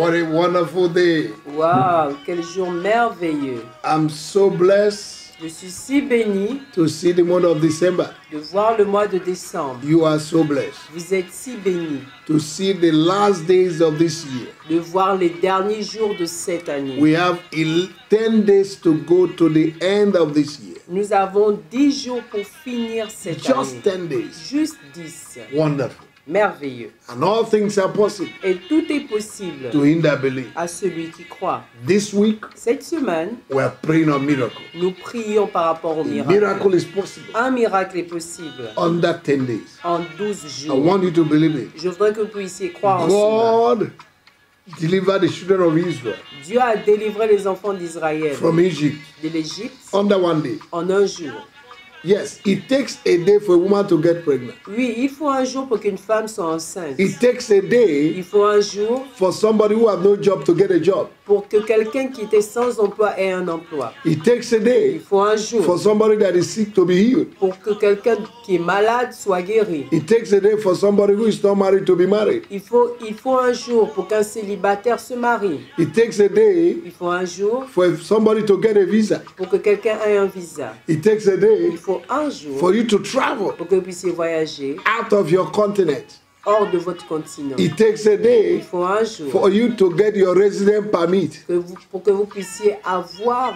What a wonderful day. Waouh, quel jour merveilleux. I'm so blessed Je suis si béni to see the month of December. de voir le mois de décembre. You are so blessed Vous êtes si béni to see the last days of this year. de voir les derniers jours de cette année. We have 10 days to go to the end of this year. Nous avons 10 jours pour finir cette Just année. 10 days. Juste 10. Wonderful. Merveilleux. And all things are possible Et tout est possible to him that believe. à celui qui croit. This week, Cette semaine, we are praying on miracle. nous prions par rapport au A miracle. miracle is possible Un miracle est possible under 10 days. en 12 I jours. want you to believe it. Je voudrais que vous puissiez croire en cela. God delivered the children of Israel Dieu a délivré les enfants d'Israël from Egypt de l'Égypte under one day. en un jour. Yes, it takes a day for a woman to get pregnant. Oui, il faut un jour pour qu'une femme soit enceinte. It takes a day Il faut un jour for somebody who has no job to get a job. pour que quelqu'un qui était sans emploi ait un emploi. It takes a Il day faut un jour for somebody that is sick to be healed. pour que quelqu'un qui est malade soit guéri. It takes a day for somebody who is not married to be married. Il faut un jour pour qu'un célibataire se marie. It takes a day Il faut un jour for somebody to get a visa. pour que quelqu'un ait un visa. It takes a Il day faut un jour for you to travel pour que vous puissiez voyager out of your continent. hors de votre continent. It takes a Il day faut un jour for you to get your resident permit. pour que vous puissiez avoir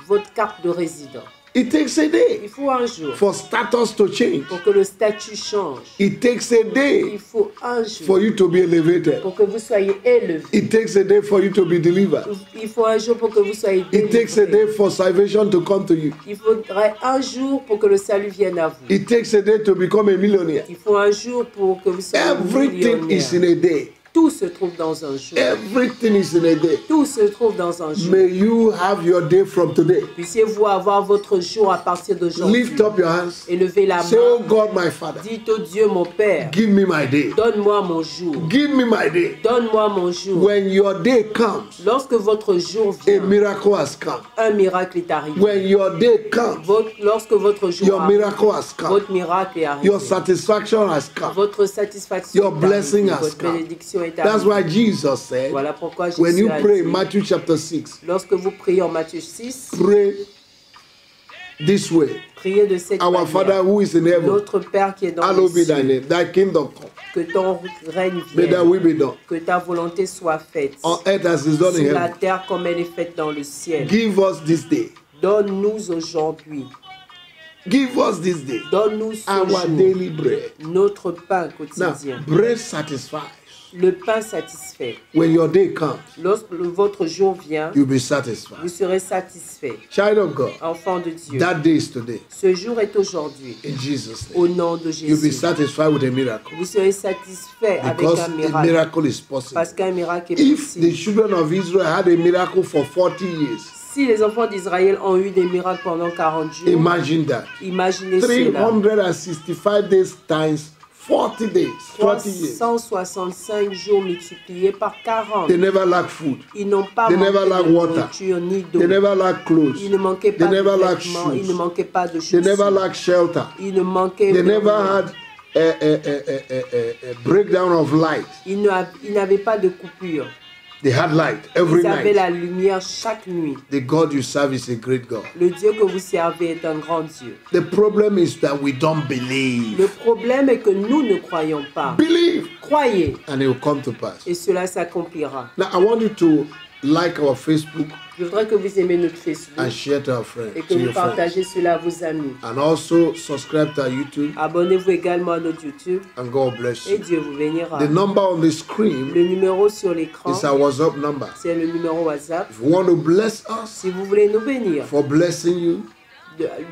votre carte de résident. It takes a Il day faut un jour for status to change. pour que le statut change. It takes a Il day faut un jour for you to be elevated. pour que vous soyez élevé. It takes a day for you to be delivered. Il faut un jour pour que vous soyez It takes a délivré. day for salvation to come to you. Il faudrait un jour pour que le salut vienne à vous. It takes a day to become a millionaire. Il faut un jour pour que vous soyez Everything is in millionnaire. a day. Tout se trouve dans un jour. Everything is in a day. Tout se trouve dans un jour. May you have your day from today. Puissiez-vous avoir votre jour à partir d'aujourd'hui. Lift up your hands. Et levez la Say, main. oh God, my Father, Dites au Dieu, mon Père, give me my day. donne-moi mon jour. Give me my day. Donne-moi mon jour. When your day comes, Lorsque votre jour a vient, miracle has come. un miracle est arrivé. When your day comes, Lorsque votre jour your arrive, miracle has come. votre miracle est arrivé. Your satisfaction has come. Votre satisfaction Your est blessing arrivée. has Votre come. bénédiction est That's arrivée. why Jesus said, Voilà pourquoi Jésus when you a pray dit, in Matthew chapter 6, lorsque vous priez en Matthieu 6, pray this way. priez de cette Our Father manière. who is in heaven, Notre Père qui est dans hallowed be les thy cieux, name. Thy kingdom come. que ton règne May thy vienne, will be done. que ta volonté soit faite On earth as is done in sur la heaven. terre comme elle est faite dans le ciel. Give us this day. Donne-nous aujourd'hui, Give us this day donne-nous ce our jour daily bread. notre pain Now, quotidien. bread satisfies. Le pain satisfait. When your day comes, Lorsque votre jour vient, you'll be vous satisfied. serez satisfait. Child of God, Enfant de Dieu, that day is today. ce jour est aujourd'hui. In Jesus' Au name. nom de You'll be Jésus, satisfied with a miracle. vous serez satisfait avec Because un a miracle. miracle is possible. Parce qu'un miracle est If the possible. children of Israel had a miracle for 40 years, Si les enfants d'Israël ont eu des miracles pendant 40 jours, imagine that. imaginez cela. 365 days times 40 days, 40 years. 365 jours multipliés par 40. They never lack food. Ils n'ont pas They manqué never lack de water. nourriture ni d'eau. They never lack clothes. Ils ne manquaient They pas de never lack vêtements. Ils ne shoes. manquaient pas de They never chaussures. lack shelter. Ils ne manquaient They de never rien. had a breakdown of light. Ils n'avaient pas de coupure. They had light every Ils avaient night. la lumière chaque nuit. The God you serve is a great God. Le Dieu que vous servez est un grand Dieu. The problem is that we don't believe. Le problème est que nous ne croyons pas. Believe, Croyez and it will come to pass. et cela s'accomplira. Now, I want you to like our Facebook Je voudrais que vous aimiez notre Facebook and share to our friends, et que to vous your friends. partagez cela à vos amis. And also subscribe to our YouTube, Abonnez-vous également à notre YouTube and God bless et you. Dieu vous bénira. The number on the screen Le numéro sur l'écran, is our WhatsApp number. c'est le numéro WhatsApp. If you want to bless us Si vous voulez nous bénir, for blessing you,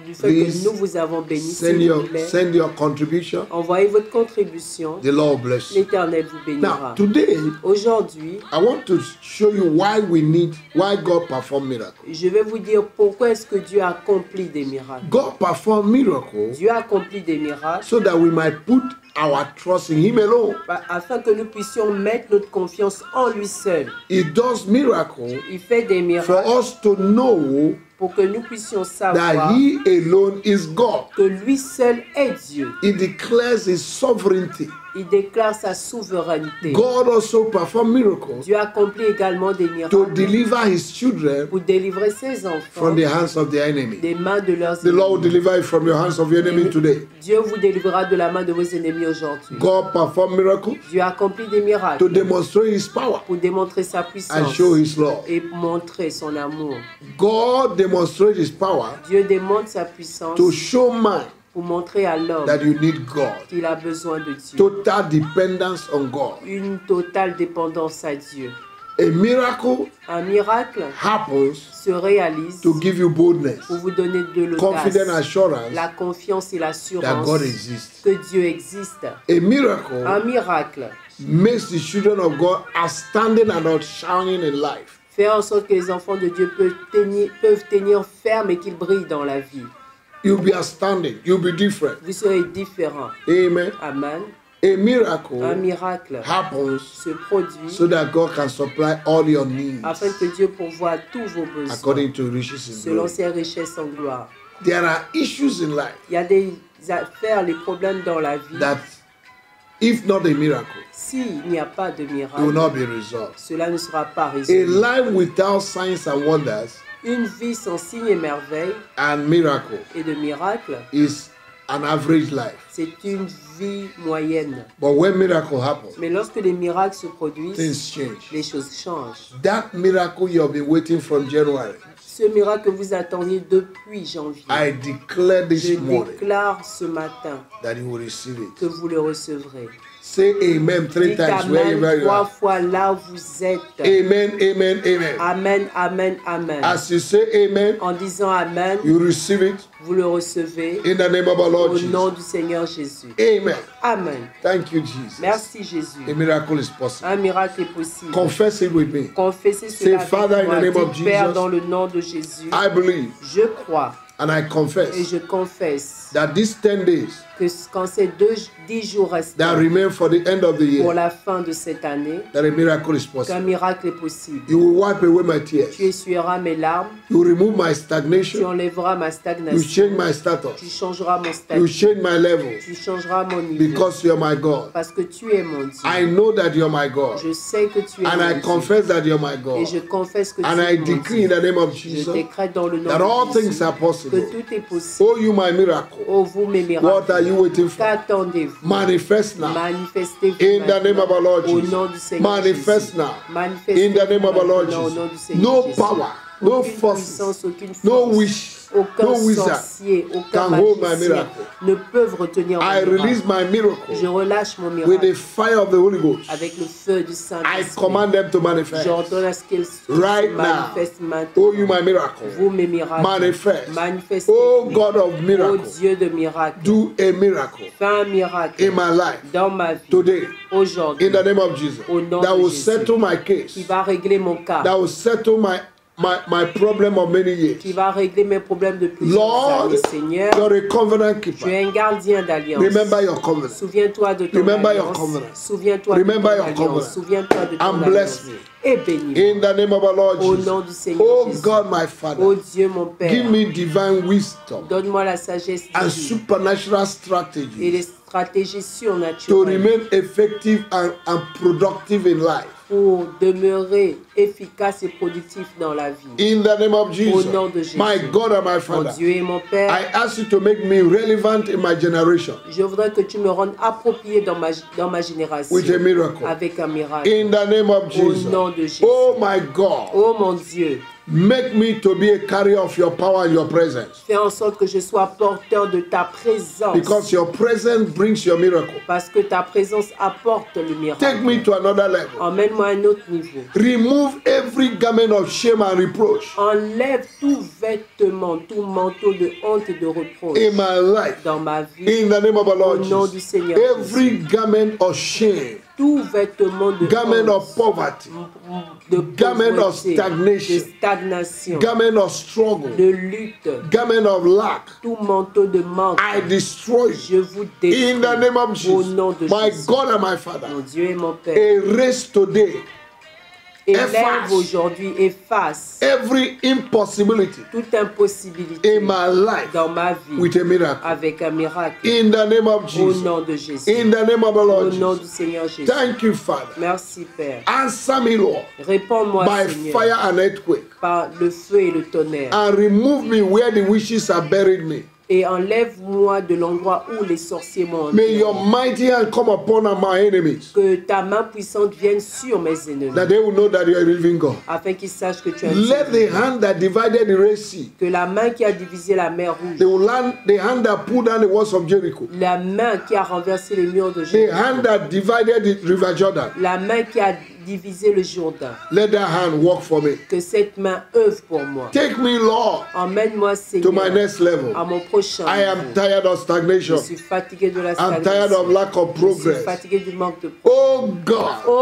du fait please que nous vous avons béni, send s'il vous plaît, send your contribution. envoyez votre contribution. The Lord bless you. L'Éternel vous Now, bénira. today Aujourd'hui, I want to show you why God performed miracles. je vais vous dire pourquoi est-ce que Dieu accomplit des miracles. God performed miracles Dieu accomplit des miracles so that we might put our trust in Him alone. afin que nous puissions mettre notre confiance en lui seul. He does miracles Il fait des for miracles us to know pour que nous puissions that savoir He alone is God. que lui seul est Dieu. He declares His sovereignty. Il déclare sa souveraineté. God also performed miracles Dieu accomplit également des to miracles deliver his children pour délivrer ses enfants from the hands of the enemy. des mains de leurs The Lord will ennemis. deliver you from your hands of your enemy today. Dieu vous délivrera de la main de vos ennemis aujourd'hui. God performed miracles Dieu accomplit des to miracles demonstrate his power pour démontrer sa and puissance show his love. et montrer son amour. God demonstrates his power Dieu démontre sa puissance to show man pour montrer à l'homme that you need God. qu'il a besoin de Dieu. Total dependence on God. Une totale dépendance à Dieu. A miracle Un miracle happens se réalise to give you boldness, pour vous donner de confident l'audace, assurance la confiance et that l'assurance God exists. que Dieu existe. A miracle Un miracle makes the children of God outstanding and outshining in life. fait en sorte que les enfants de Dieu peuvent tenir ferme et qu'ils brillent dans la vie. You'll be outstanding. You'll be different. Vous serez différents. Amen. Amen. A Un miracle miracle happens se produit so that God can supply all your needs afin que Dieu pourvoie tous vos besoins according to riches in selon glory. ses richesses en gloire. There are issues in life Il y a des affaires, les problèmes dans la vie. that, if not a miracle, S'il n'y a pas de it will miracle, not be resolved. cela ne sera pas A résolu. life without signs and wonders Une vie sans signes et merveilles and miracle et de miracles, is an average life. c'est une vie moyenne. But when miracle happens, Mais lorsque les miracles se produisent, things change. les choses changent. That miracle you have been waiting from January, Ce miracle que vous attendiez depuis janvier, I declare je this morning déclare ce matin that you will receive que it. vous le recevrez. Say amen 3 Dites times wherever Amen you 3 are. fois là où vous êtes. Amen, amen, amen. Amen, Amen, Amen. As you say amen, En disant Amen, you receive it vous le recevez in the name of our Lord au nom Jesus. du Seigneur Jésus. Amen. Amen. Thank you, Jesus. Merci Jésus. A miracle is possible. Un miracle est possible. Confess it with me. Confessez cela Say, Father, avec in moi. the name of Dites, Père, Jesus, dans le nom de Jésus, I believe je crois and I et confess je confesse that these 10 days que quand ces 10 jours that restants remain for the end of the pour year, la fin de cette année, that a miracle is qu'un possible. miracle est possible. You will wipe away my tears. Tu essuieras mes larmes, You will remove my tu stagnation. enlèveras ma You stagnation, change my tu status. changeras mon You statut, change my level tu changeras mon niveau, because you are my God. parce que tu es mon Dieu. I know that you are my God. Je sais que tu es And mon I Dieu. confess that you are my Et God. je confesse que And tu I es mon decree in Dieu. the name of Je Jesus décrète dans le nom that all de things Jésus are que possible. tout est possible. Oh, you my miracle. Oh, vous mes What are miracles, you waiting for? qu'attendez-vous? Manifest now. Manifestez-vous In the name of our Lord au Jesus. nom du Seigneur Manifest Jésus. now. Manifestez-vous In the name of our Lord maintenant au nom du Jesus. Seigneur No Jésus. power, no Aucune forces, puissance, aucune no force, wish, aucun no wizard sorcier, aucun can hold my magicien miracle. ne peuvent retenir mon I release miracle. my miracle Je relâche mon with miracle the fire of the Holy Ghost. avec le feu du I Saint-Esprit. command them to manifest. J'ordonne à ce qu'elle se Right manifeste now. maintenant. Oh, you my miracle. Vous mes miracles. Manifest. Manifestez. Oh, God of Oh miracle. Dieu de miracles. Do a miracle Fais un miracle in my life dans ma vie today aujourd'hui in the name of Jesus. Au nom That de will Jésus. settle my case. qui va régler mon cas, That will settle my problem of many years. qui va régler mes problèmes de plusieurs Lord, années. Seigneur, you're a covenant tu es keeper. un gardien d'alliance. Remember your covenant. Souviens-toi de ton Remember your alliance. covenant. Souviens-toi de ton Remember your alliance. covenant. Souviens-toi de ton And alliance. bless me. Et bénis-moi. In the name of our Lord Au Jesus. nom du Seigneur Oh Jésus. God, my Oh Father, Dieu mon Père, give me divine wisdom donne-moi la sagesse and divine supernatural et strategies les stratégies to surnaturelles remain effective and productive in life. pour demeurer efficace et productif dans la vie. In the name of Jesus, nom de Jésus. my God and my Mon Father, Dieu et mon Père, I ask you to make me relevant in my generation je voudrais que tu me rendes approprié dans ma génération with a miracle. avec un miracle. In the name of Au Jesus. nom de Jésus. Oh my God, Oh mon Dieu, make me to be a carrier of your power and your presence. fais en sorte que je sois porteur de ta présence. Because your presence brings your miracle. Parce que ta présence apporte le miracle. Take me to another level. Emmène-moi à un autre niveau. Remove every garment of shame and reproach Enlève tout vêtement, tout manteau de honte et de reproche in my life. dans ma vie. In the name of our Lord Au nom du Jesus. Seigneur Every garment of shame, Tout vêtement de garment honte, of poverty, de garment of pauvreté, stagnation, de stagnation, garment of struggle, de lutte, garment of lack, tout manteau de manque, I destroy je you. vous détruis In the name of au Jesus, nom de my Jésus. God and my Father, Mon Dieu et mon Père, erase today Élève aujourd'hui, efface every impossibility toute impossibilité in my life dans ma vie with a miracle. avec un miracle. In the name of Au Jesus. nom de Jésus. In the name of the Au Lord nom du Jesus. Seigneur Jésus. Thank you, Father. Merci Père. Answer me, Lord, Réponds-moi by Seigneur fire and earthquake, par le feu et le tonnerre. and remove me where the witches have buried me. Et enlève-moi de l'endroit où les sorciers m'ont May enterré. your mighty hand come upon my enemies, Que ta main puissante vienne sur mes ennemis. that they will know that you are a living God. Afin qu'ils sachent que tu es un Let Dieu. the hand that divided the Red Sea, Que la main qui a divisé la mer rouge. the hand that pulled down the walls of Jericho, La main qui a renversé les murs de the Jéricho. hand that divided the River Jordan, La main qui a divisé le Jourdain. let that hand work for me. Que cette main œuvre pour moi. Take me, Lord, Emmène-moi, to my Seigneur, next level. à mon prochain I am niveau. tired of Je stagnation. suis fatigué de la I'm tired of stagnation. lack of Je suis progress. fatigué du manque de Oh God, Oh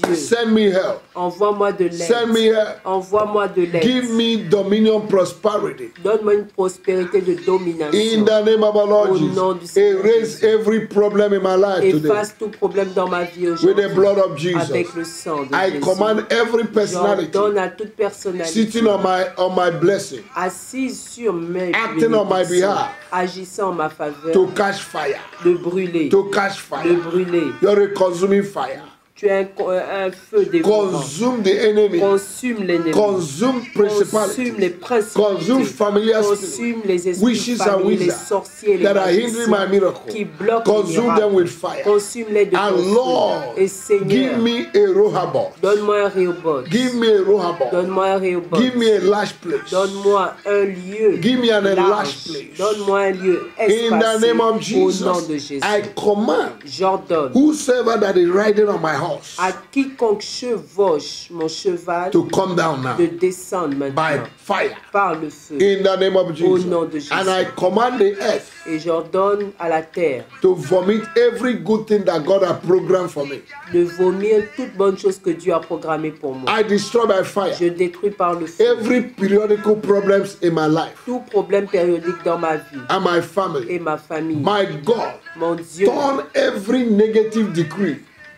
Dieu, send me help. envoie-moi de Send me l'aide. help. Envoie-moi de Give l'aide. me dominion, prosperity. Donne-moi une prospérité de In domination. the name of our Lord Au nom du Jesus, Seigneur erase Jésus. every problem in my life today Efface tout problème dans ma vie with aujourd'hui. the blood of Jesus. Avec le sang de I Jésus. command every personality J'ordonne à toute personnalité sitting on my blessing assise sur mes Acting on my bénédictions, behalf. agissant en ma faveur, to catch fire. de brûler, To catch de fire. brûler. You're a consuming fire. Tu es un feu dévorant. Consume the enemy. Consume l'ennemi. Consume Consume principalities. les principautés. Consume familiar Consume les spirits, esprits wishes de and famille, les wizards sorciers, les that are hindering my magiciens miracle. qui bloquent les Consume them miracles. with fire. Consume-les de ton And feu. Lord, Et Seigneur, give me a Rehoboth. donne-moi un Rehoboth. Give me a Rehoboth. Donne-moi un Rehoboth. Give me a large place. Donne-moi un lieu Give me an large. enlarged place. Donne-moi un lieu In the espacé name of au nom Jesus, de Jésus. I command J'ordonne whosoever that is riding on my horse à quiconque chevauche mon cheval to come down now de descendre by maintenant fire. par le feu. In the name of Jesus. nom de Jésus. And I command the earth Et j'ordonne à la terre to vomit every good thing that God has programmed for me. de vomir toute bonne chose que Dieu a programmée pour moi. I destroy by fire Je détruis par le feu every periodical problems in my life tout problème périodique dans ma vie and my et family. ma famille. My God, Mon Dieu, turn every negative decree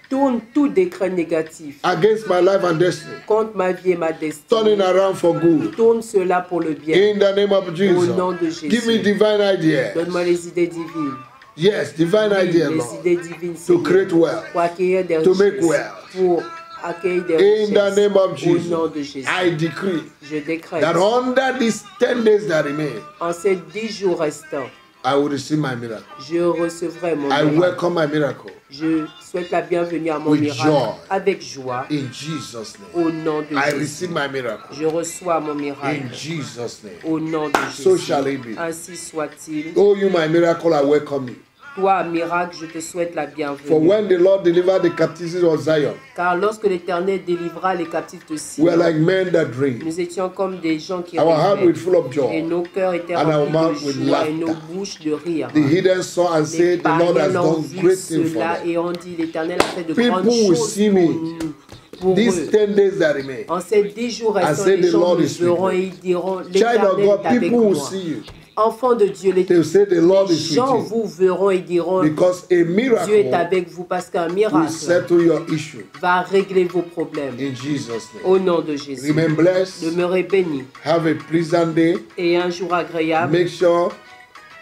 tourne tout décret négatif against my life and destiny, contre ma vie et ma turning destinée. around for good. Tourne cela pour le bien. In the name of Au nom de Jesus. Jésus. Give me divine ideas. Donne-moi les idées divines. Yes, divine Oui, ideas, les Lord. idées divines, To Seigneur, create wealth. pour acquérir des To make richesses. wealth. Pour accueillir des In the richesses. name of Au Jesus, nom de Jésus. I decree Je décrète, that under these 10 days that remain, en ces 10 jours restants, I will receive my miracle. je recevrai mon I miracle. welcome my miracle. Je souhaite la bienvenue à mon With miracle joy. avec joie. In Jesus' name. Au nom de I Jésus. receive my miracle. Je reçois mon miracle. In Jesus' name. Au nom de Jésus. So shall it be. Ainsi soit-il. Oh, you, my miracle, I welcome you. Toi, miracle, je te souhaite la For bienvenue. when the Lord delivered the captives of Zion, Car lorsque l'Éternel délivra les captifs de we are Sion, like men that dream. nous étions comme des gens qui Our heart rêvaient. will full of Et joy. nos cœurs étaient And our mouth remplis with de joie et nos laughter. bouches de rire. The hidden saw and Les said, the Lord has païens ont done vu great things for cela them. et ont dit, l'Éternel a fait de People grandes will choses see pour me. nous. Pour These eux. 10 days that remain. En ces 10 jours restants, say les the gens Lord me is with verront me. et ils diront, Child of l'Éternel God, est avec people will moi. see you. Enfants de Dieu, They will say the Lord les is gens with you. vous verront et diront, Because a Dieu est miracle avec vous parce qu'un will miracle settle your issue. va régler vos problèmes. In Jesus' name. Au nom de Jésus. Remain blessed. Demeurez bénis Have a pleasant day. et un jour agréable. Make sure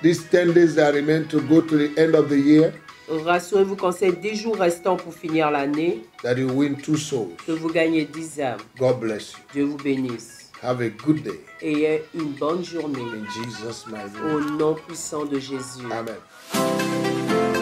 these 10 days that remain to go to the end of the year, Rassurez-vous qu'en ces 10 jours restants pour finir l'année, that you win 2 souls. que vous gagnez 10 âmes. God bless you. Dieu vous bénisse. Have a good day. Et une bonne journée. In Jesus' mighty Au name. nom puissant de Jésus. Amen.